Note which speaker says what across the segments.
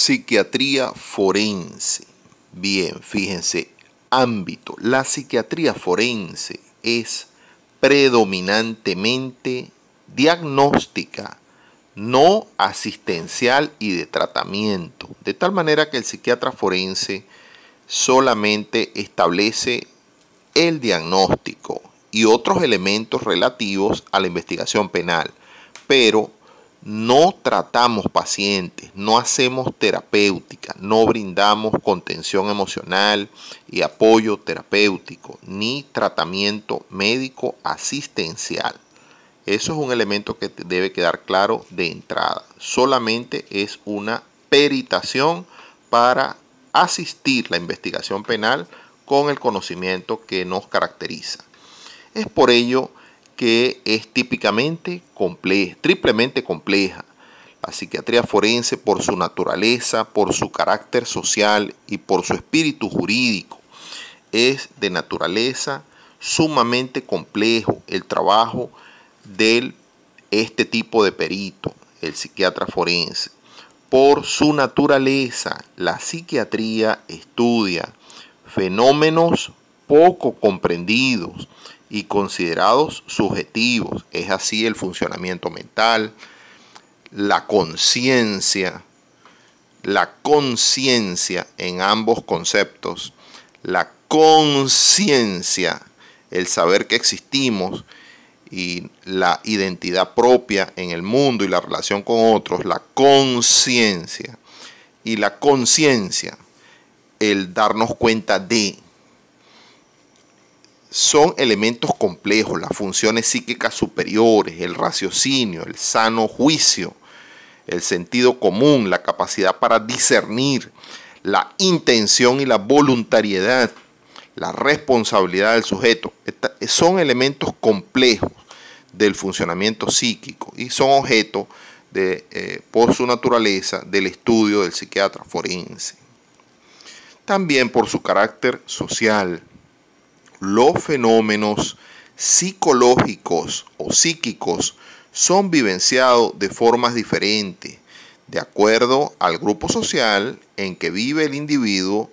Speaker 1: Psiquiatría forense. Bien, fíjense, ámbito. La psiquiatría forense es predominantemente diagnóstica, no asistencial y de tratamiento. De tal manera que el psiquiatra forense solamente establece el diagnóstico y otros elementos relativos a la investigación penal, pero no tratamos pacientes, no hacemos terapéutica, no brindamos contención emocional y apoyo terapéutico, ni tratamiento médico asistencial. Eso es un elemento que debe quedar claro de entrada. Solamente es una peritación para asistir la investigación penal con el conocimiento que nos caracteriza. Es por ello que es típicamente compleja, triplemente compleja. La psiquiatría forense, por su naturaleza, por su carácter social y por su espíritu jurídico, es de naturaleza sumamente complejo el trabajo de este tipo de perito, el psiquiatra forense. Por su naturaleza, la psiquiatría estudia fenómenos poco comprendidos y considerados subjetivos. Es así el funcionamiento mental, la conciencia en ambos conceptos, la conciencia, el saber que existimos y la identidad propia en el mundo y la relación con otros, la conciencia y la conciencia, el darnos cuenta de. Son elementos complejos, las funciones psíquicas superiores, el raciocinio, el sano juicio, el sentido común, la capacidad para discernir, la intención y la voluntariedad, la responsabilidad del sujeto. Son elementos complejos del funcionamiento psíquico y son objeto por su naturaleza del estudio del psiquiatra forense. También por su carácter social. Los fenómenos psicológicos o psíquicos son vivenciados de formas diferentes, de acuerdo al grupo social en que vive el individuo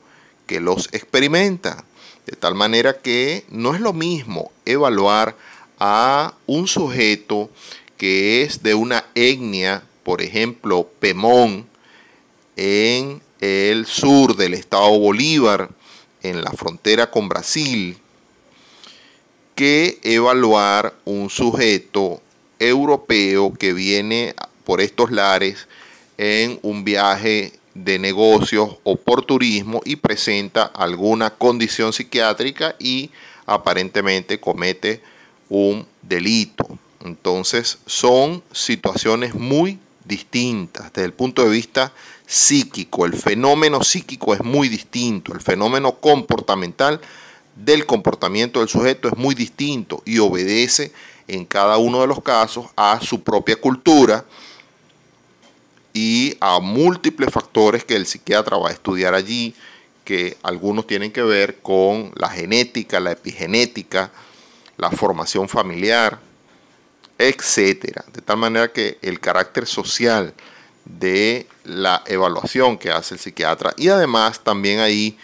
Speaker 1: que los experimenta. De tal manera que no es lo mismo evaluar a un sujeto que es de una etnia, por ejemplo, Pemón, en el sur del estado Bolívar, en la frontera con Brasil, que evaluar un sujeto europeo que viene por estos lares en un viaje de negocios o por turismo y presenta alguna condición psiquiátrica y aparentemente comete un delito. Entonces son situaciones muy distintas desde el punto de vista psíquico. El fenómeno psíquico es muy distinto, el fenómeno comportamental del comportamiento del sujeto es muy distinto y obedece en cada uno de los casos a su propia cultura y a múltiples factores que el psiquiatra va a estudiar allí, que algunos tienen que ver con la genética, la epigenética, la formación familiar, etcétera. De tal manera que el carácter social de la evaluación que hace el psiquiatra y además también ahí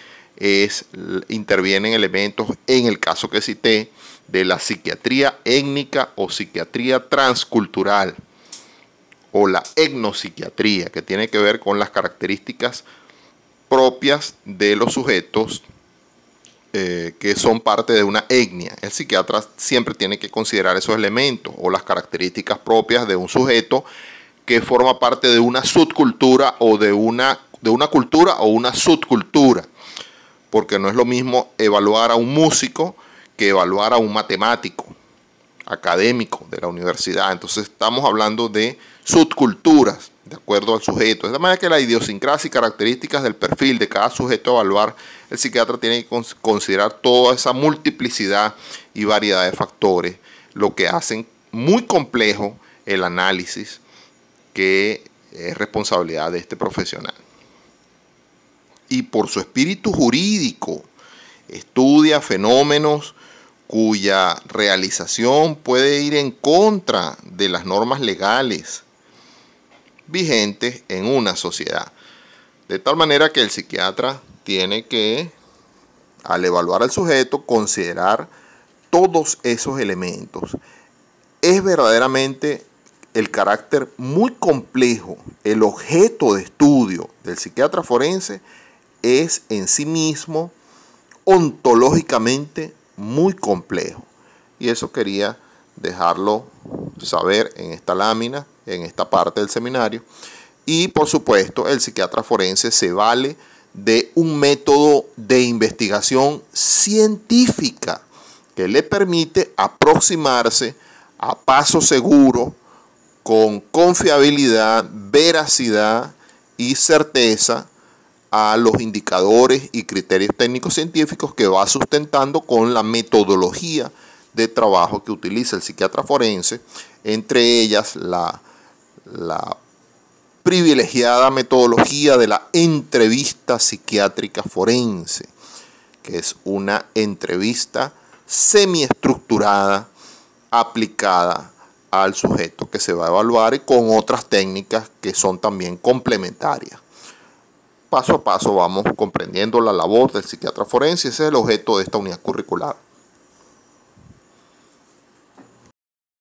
Speaker 1: intervienen elementos, en el caso que cité, de la psiquiatría étnica o psiquiatría transcultural o la etnopsiquiatría, que tiene que ver con las características propias de los sujetos que son parte de una etnia. El psiquiatra siempre tiene que considerar esos elementos o las características propias de un sujeto que forma parte de una subcultura o de una cultura o una subcultura. Porque no es lo mismo evaluar a un músico que evaluar a un matemático académico de la universidad. Entonces estamos hablando de subculturas de acuerdo al sujeto. De manera que la idiosincrasia y características del perfil de cada sujeto a evaluar, el psiquiatra tiene que considerar toda esa multiplicidad y variedad de factores, lo que hacen muy complejo el análisis que es responsabilidad de este profesional. Y por su espíritu jurídico estudia fenómenos cuya realización puede ir en contra de las normas legales vigentes en una sociedad. De tal manera que el psiquiatra tiene que, al evaluar al sujeto, considerar todos esos elementos. Es verdaderamente el carácter muy complejo, el objeto de estudio del psiquiatra forense es en sí mismo ontológicamente muy complejo. Y eso quería dejarlo saber en esta lámina, en esta parte del seminario. Y por supuesto, el psiquiatra forense se vale de un método de investigación científica que le permite aproximarse a paso seguro, con confiabilidad, veracidad y certeza a los indicadores y criterios técnicos científicos que va sustentando con la metodología de trabajo que utiliza el psiquiatra forense, entre ellas la privilegiada metodología de la entrevista psiquiátrica forense, que es una entrevista semiestructurada aplicada al sujeto que se va a evaluar y con otras técnicas que son también complementarias. Paso a paso vamos comprendiendo la labor del psiquiatra forense. Ese es el objeto de esta unidad curricular.